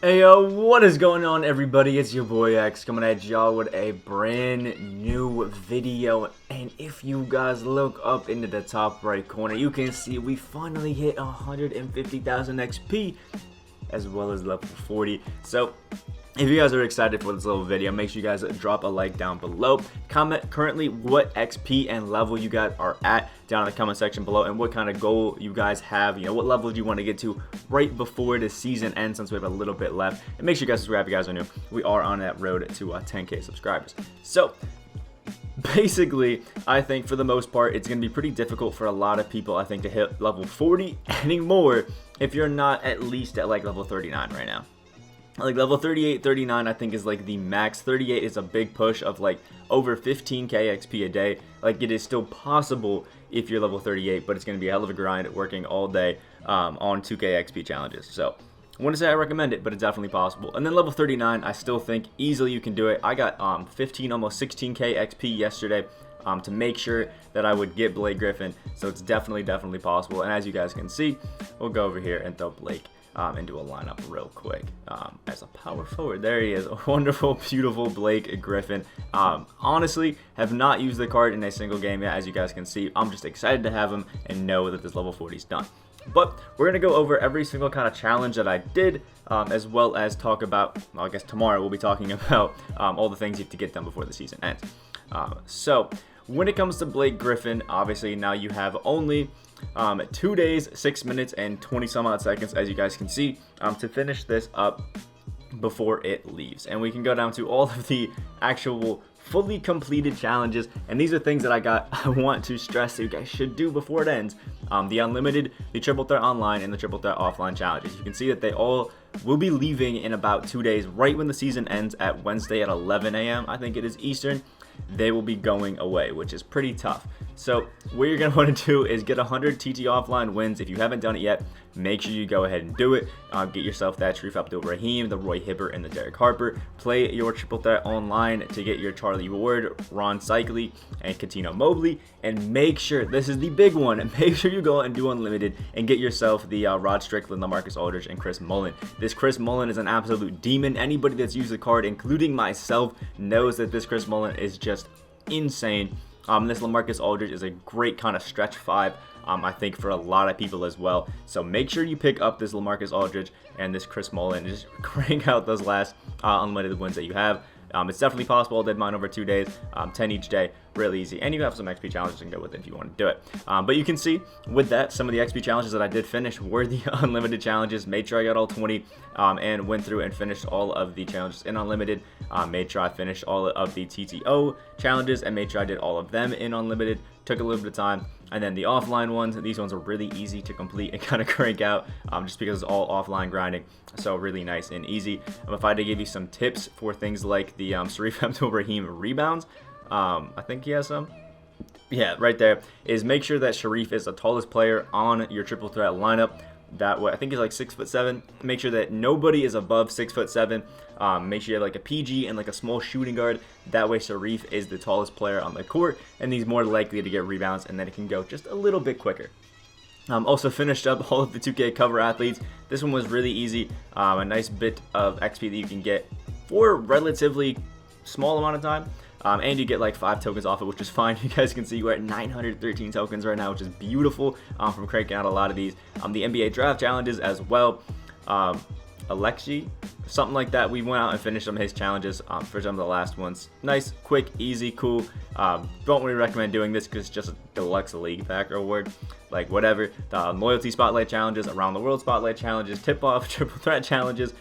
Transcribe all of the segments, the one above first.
Hey yo, what is going on everybody? It's your boy X coming at y'all with a brand new video. And if you guys look up into the top right corner, you can see we finally hit 150,000 XP as well as level 40. So if you guys are excited for this little video, make sure you guys drop a like down below. Comment currently what XP and level you guys are at down in the comment section below, and what kind of goal you guys have. You know, what level do you want to get to right before the season ends, since we have a little bit left. And make sure you guys subscribe if you guys are new. We are on that road to 10K subscribers. So basically, I think for the most part, it's going to be pretty difficult for a lot of people, I think, to hit level 40 anymore if you're not at least at like level 39 right now. Like level 38, 39, I think is like the max. 38 is a big push of like over 15k XP a day. Like it is still possible if you're level 38, but it's going to be a hell of a grind working all day on 2k XP challenges. So I wouldn't say I recommend it, but it's definitely possible. And then level 39, I still think easily you can do it. I got 15, almost 16k XP yesterday to make sure that I would get Blake Griffin. So it's definitely possible. And as you guys can see, we'll go over here and throw Blake into a lineup real quick as a power forward. There he is, a wonderful, beautiful Blake Griffin. Honestly, have not used the card in a single game yet, as you guys can see. I'm just excited to have him and know that this level 40 is done. But we're going to go over every single kind of challenge that I did, as well as talk about, well, I guess tomorrow we'll be talking about all the things you have to get done before the season ends. So when it comes to Blake Griffin, obviously now you have only 2 days, 6 minutes, and 20 some odd seconds, as you guys can see, to finish this up before it leaves. And we can go down to all of the actual fully completed challenges, and these are things that I want to stress that you guys should do before it ends. The unlimited, the triple threat online, and the triple threat offline challenges. You can see that they all will be leaving in about 2 days, right when the season ends at Wednesday at 11 a.m. I think it is Eastern. They will be going away, which is pretty tough. So what you're going to want to do is get 100 TT offline wins. If you haven't done it yet, make sure you go ahead and do it. Get yourself that Sharif Abdul-Rahim, the Roy Hibbert, and the Derek Harper. Play your triple threat online to get your Charlie Ward, Ron Cycli, and Katino Mobley. And make sure, this is the big one, make sure you go and do unlimited and get yourself the Rod Strickland, LaMarcus Aldridge, and Chris Mullin. This Chris Mullin is an absolute demon. Anybody that's used the card, including myself, knows that this Chris Mullin is just insane. This LaMarcus Aldridge is a great kind of stretch 5, I think, for a lot of people as well. So make sure you pick up this LaMarcus Aldridge and this Chris Mullin and just crank out those last unlimited wins that you have. It's definitely possible. I did mine over 2 days, 10 each day, really easy. And you have some XP challenges you can go with it if you want to do it. But you can see with that, some of the XP challenges that I did finish were the unlimited challenges. Made sure I got all 20 and went through and finished all of the challenges in unlimited. Made sure I finished all of the TTO challenges and made sure I did all of them in unlimited. Took a little bit of time. And then the offline ones, these ones are really easy to complete and kind of crank out just because it's all offline grinding. So really nice and easy. If I had to give you some tips for things like the Sharif Abdul-Rahim rebounds, I think he has some. Yeah, right there, is make sure that Sharif is the tallest player on your triple threat lineup. That way, I think he's like 6'7". Make sure that nobody is above 6'7". Make sure you have like a PG and like a small shooting guard. That way, Sharif is the tallest player on the court, and he's more likely to get rebounds, and then it can go just a little bit quicker. Also finished up all of the 2K cover athletes. This one was really easy. A nice bit of XP that you can get for a relatively small amount of time. And you get like 5 tokens off it, which is fine. You guys can see we're at 913 tokens right now, which is beautiful from cranking out a lot of these. The NBA draft challenges as well. Alexi, something like that. We went out and finished some of his challenges for some of the last ones. Nice, quick, easy, cool. Don't really recommend doing this because it's just a deluxe league pack award. Like whatever. The loyalty spotlight challenges, around the world spotlight challenges, tip off, triple threat challenges.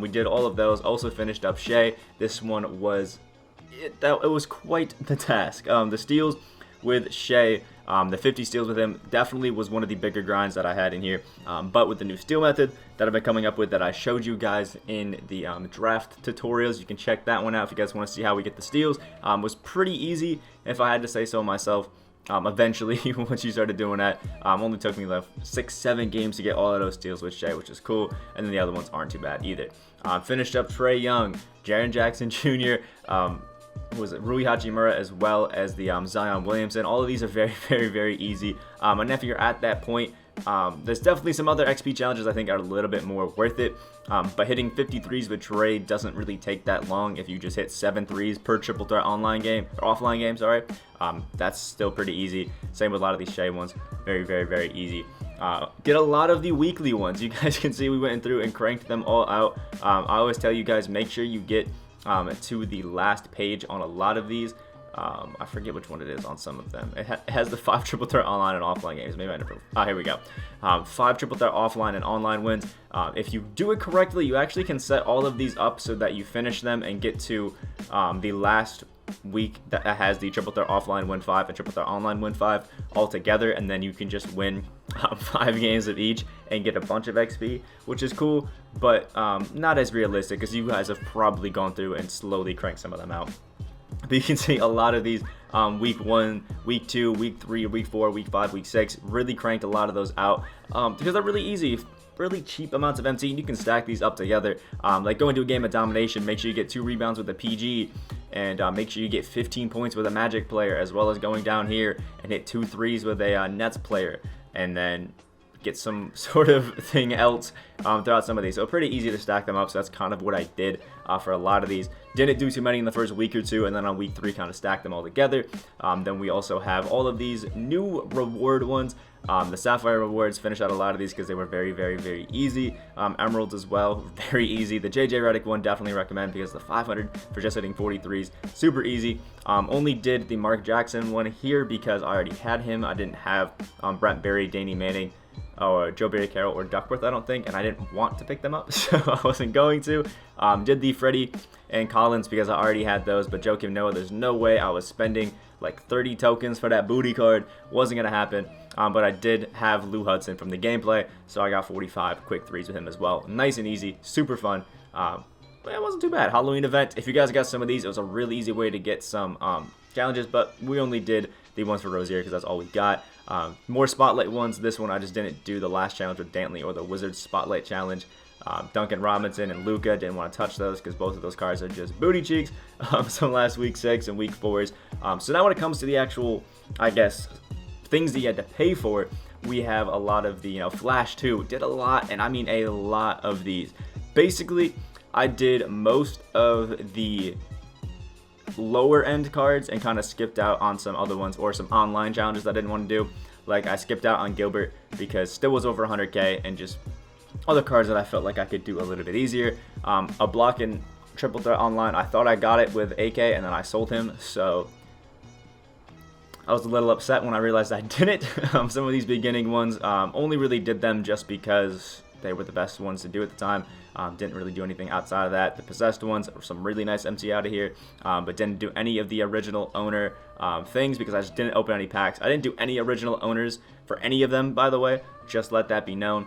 We did all of those. Also finished up Shea. This one was it was quite the task. The steals with Shea, the 50 steals with him definitely was one of the bigger grinds that I had in here. But with the new steal method that I've been coming up with that I showed you guys in the draft tutorials, you can check that one out if you guys want to see how we get the steals. Was pretty easy if I had to say so myself. Eventually, once you started doing that, only took me like 6-7 games to get all of those steals with Shea, which is cool. And then the other ones aren't too bad either. Finished up Trae Young, Jaren Jackson Jr., was it Rui Hachimura, as well as the Zion Williamson. All of these are very, very, very easy. And if you're at that point There's definitely some other XP challenges I think are a little bit more worth it, but hitting 53s with trade doesn't really take that long if you just hit 7 threes per triple threat online game, or offline game, sorry. That's still pretty easy. Same with a lot of these Shea ones. Very easy. Get a lot of the weekly ones. You guys can see we went through and cranked them all out. I always tell you guys, make sure you get to the last page on a lot of these. I forget which one it is on some of them. It has the 5 triple threat online and offline games. Maybe I never. Here we go. 5 triple threat offline and online wins. If you do it correctly, you actually can set all of these up so that you finish them and get to the last week that has the triple threat offline win 5 and triple threat online win 5 all together, and then you can just win 5 games of each and get a bunch of XP, which is cool, but not as realistic because you guys have probably gone through and slowly cranked some of them out. But you can see a lot of these week 1, week 2, week 3, week 4, week 5, week 6 really cranked a lot of those out because they're really easy, really cheap amounts of MT, and you can stack these up together. Like go into a game of domination, make sure you get 2 rebounds with a PG, and make sure you get 15 points with a Magic player, as well as going down here and hit 2 threes with a Nets player, and then get some sort of thing else throughout some of these. So pretty easy to stack them up, so that's kind of what I did for a lot of these. Didn't do too many in the first week or two, and then on week 3 kind of stacked them all together. Then we also have all of these new reward ones. The Sapphire rewards, finished out a lot of these because they were very easy. Emeralds as well, very easy. The JJ Redick one definitely recommend because the 500 for just hitting 43s, super easy. Only did the Mark Jackson one here because I already had him. I didn't have Brent Berry, Danny Manning, or Joe Barry Carroll, or Duckworth, I don't think, and I didn't want to pick them up, so I wasn't going to. Did the Freddie and Collins because I already had those, but Joakim Noah, there's no way I was spending like 30 tokens for that booty card. Wasn't going to happen, but I did have Lou Hudson from the gameplay, so I got 45 quick threes with him as well. Nice and easy, super fun. But it wasn't too bad. Halloween event, if you guys got some of these, it was a really easy way to get some challenges, but we only did the ones for Rozier because that's all we got. More spotlight ones. This one I just didn't do the last challenge with Dantley or the Wizards spotlight challenge. Duncan Robinson and Luka, didn't want to touch those because both of those cards are just booty cheeks. So last week 6 and week 4s. So now when it comes to the actual, I guess, things that you had to pay for, we have a lot of the, Flash 2 did a lot, and I mean a lot of these. Basically, I did most of the lower end cards and kind of skipped out on some other ones or some online challenges that I didn't want to do. Like I skipped out on Gilbert because still was over 100k, and just other cards that I felt like I could do a little bit easier. A block in triple threat online, I thought I got it with AK and then I sold him, so I was a little upset when I realized I didn't. Some of these beginning ones only really did them just because they were the best ones to do at the time. Didn't really do anything outside of that. The possessed ones were some really nice MT out of here, but didn't do any of the original owner things because I just didn't open any packs. I didn't do any original owners for any of them, by the way. Just let that be known.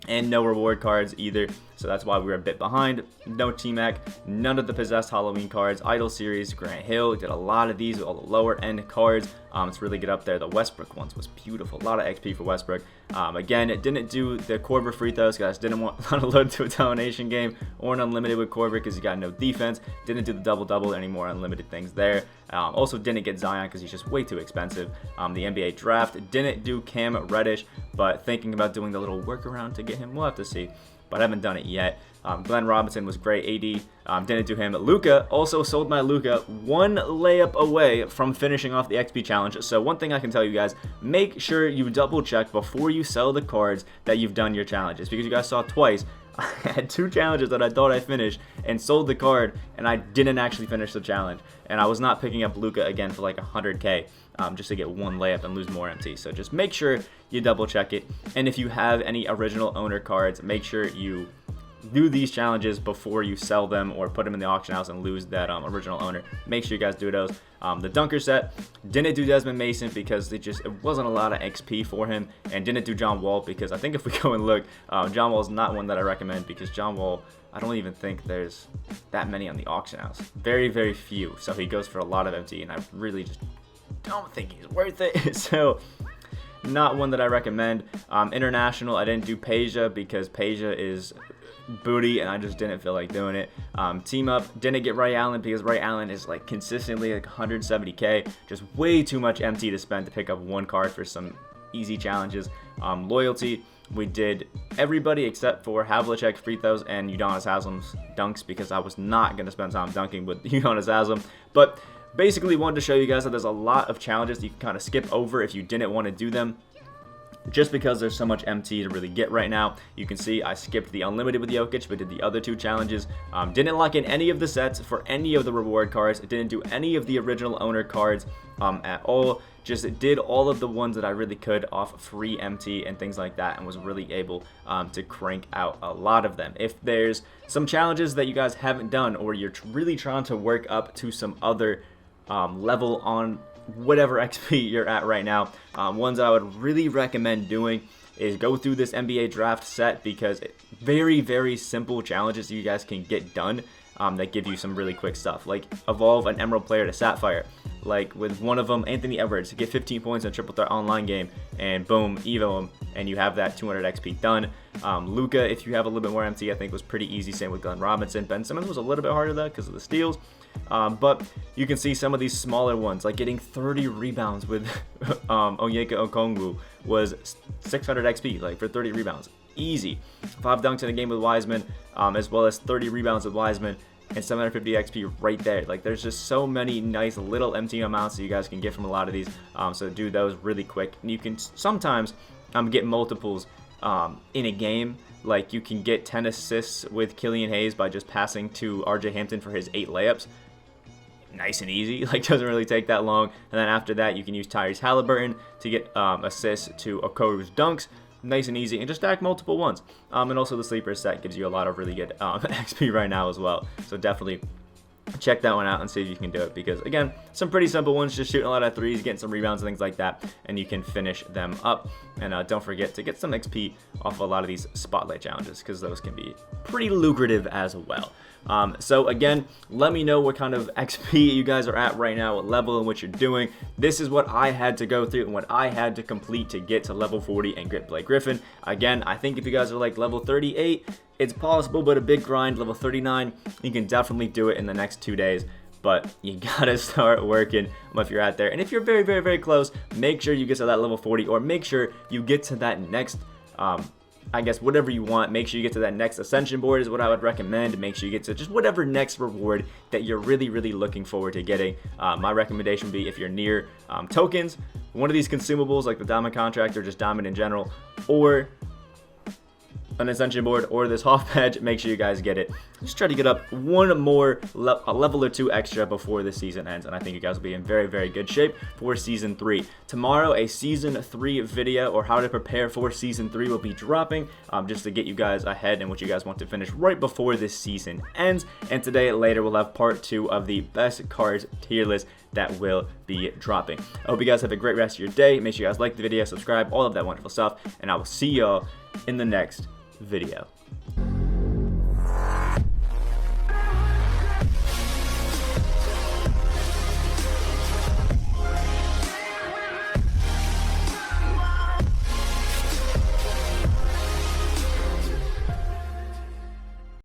And no reward cards either, so that's why we were a bit behind. No T-Mac, none of the possessed Halloween cards. Idol series, Grant Hill, did a lot of these with all the lower end cards. It's really good up there. The Westbrook ones was beautiful, a lot of XP for Westbrook. Again, it didn't do the Korver free throws, guys. Didn't want to load to a domination game or an unlimited with Korver because he got no defense. Didn't do the double any more unlimited things there. Also didn't get Zion because he's just way too expensive. The NBA draft didn't do Cam Reddish, but thinking about doing the little workaround to get him, we'll have to see, but I haven't done it yet. Glenn Robinson was great. AD, didn't do him. Luka, also sold my Luka, 1 layup away from finishing off the XP challenge. So one thing I can tell you guys, make sure you double check before you sell the cards that you've done your challenges, because you guys saw twice I had 2 challenges that I thought I finished and sold the card, and I didn't actually finish the challenge, and I was not picking up Luka again for like 100k just to get 1 layup and lose more MT. So just make sure you double check it, and if you have any original owner cards, make sure you do these challenges before you sell them or put them in the auction house and lose that original owner. Make sure you guys do those. The Dunker set, didn't do Desmond Mason because it wasn't a lot of XP for him, and didn't do John Wall because I think if we go and look, John Wall is not one that I recommend because John Wall, I don't even think there's that many on the auction house. Very few. So he goes for a lot of MT, and I really just don't think he's worth it. So not one that I recommend. International, I didn't do Peja because Peja is booty and I just didn't feel like doing it. Team up, didn't get Ray Allen because Ray Allen is like consistently like 170k, just way too much MT to spend to pick up 1 card for some easy challenges. Loyalty, we did everybody except for Havlicek free throws and Udonis Haslam's dunks, because I was not going to spend time dunking with Udonis Haslam. But basically wanted to show you guys that there's a lot of challenges you can kind of skip over if you didn't want to do them, just because there's so much MT to really get right now. You can see I skipped the unlimited with Jokic, but did the other 2 challenges. Didn't lock in any of the sets for any of the reward cards. Didn't do any of the original owner cards at all. Just did all of the ones that I really could off free MT and things like that, and was really able to crank out a lot of them. If there's some challenges that you guys haven't done, or you're really trying to work up to some other level on whatever XP you're at right now, ones that I would really recommend doing is go through this NBA draft set, because very, very simple challenges you guys can get done that give you some really quick stuff, like evolve an Emerald player to Sapphire. Like with one of them, Anthony Edwards, get 15 points in a triple threat online game, and boom, evo him, and you have that 200 XP done. Luka, if you have a little bit more MT, I think was pretty easy. Same with Glenn Robinson. Ben Simmons was a little bit harder though because of the steals. But you can see some of these smaller ones, like getting 30 rebounds with Onyeka Okongwu was 600 XP, like for 30 rebounds. Easy. 5 dunks in a game with Wiseman, as well as 30 rebounds with Wiseman, and 750 XP right there. Like, there's just so many nice little MT amounts that you guys can get from a lot of these. So do those really quick. And you can sometimes get multiples in a game. Like, you can get 10 assists with Killian Hayes by just passing to RJ Hampton for his 8 layups. Nice and easy, like doesn't really take that long. And then after that, you can use Tyrese Halliburton to get assists to Okoro's dunks. Nice and easy, and just stack multiple ones. And also the sleeper set gives you a lot of really good XP right now as well. So definitely check that one out and see if you can do it, because again, some pretty simple ones, just shooting a lot of threes, getting some rebounds and things like that, and you can finish them up. And don't forget to get some XP off a lot of these spotlight challenges, because those can be pretty lucrative as well. So again, let me know what kind of XP you guys are at right now, what level and what you're doing. This is what I had to go through and what I had to complete to get to level 40 and get Blake Griffin. Again, I think if you guys are like level 38, it's possible, but a big grind. Level 39, you can definitely do it in the next 2 days. But you gotta start working if you're out there. And if you're very, very, very close, make sure you get to that level 40, or make sure you get to that next, I guess, whatever you want. Make sure you get to that next ascension board is what I would recommend. Make sure you get to just whatever next reward that you're really, really looking forward to getting. My recommendation would be, if you're near tokens, one of these consumables like the diamond contract or just diamond in general, or an ascension board, or this Hoff badge, make sure you guys get it. Just try to get up one more a level or 2 extra before the season ends, and I think you guys will be in very, very good shape for season 3. Tomorrow, a season 3 video, or how to prepare for season 3, will be dropping, just to get you guys ahead and what you guys want to finish right before this season ends. And today, later, we'll have part 2 of the best cards tier list that will be dropping. I hope you guys have a great rest of your day. Make sure you guys like the video, subscribe, all of that wonderful stuff, and I will see y'all in the next video.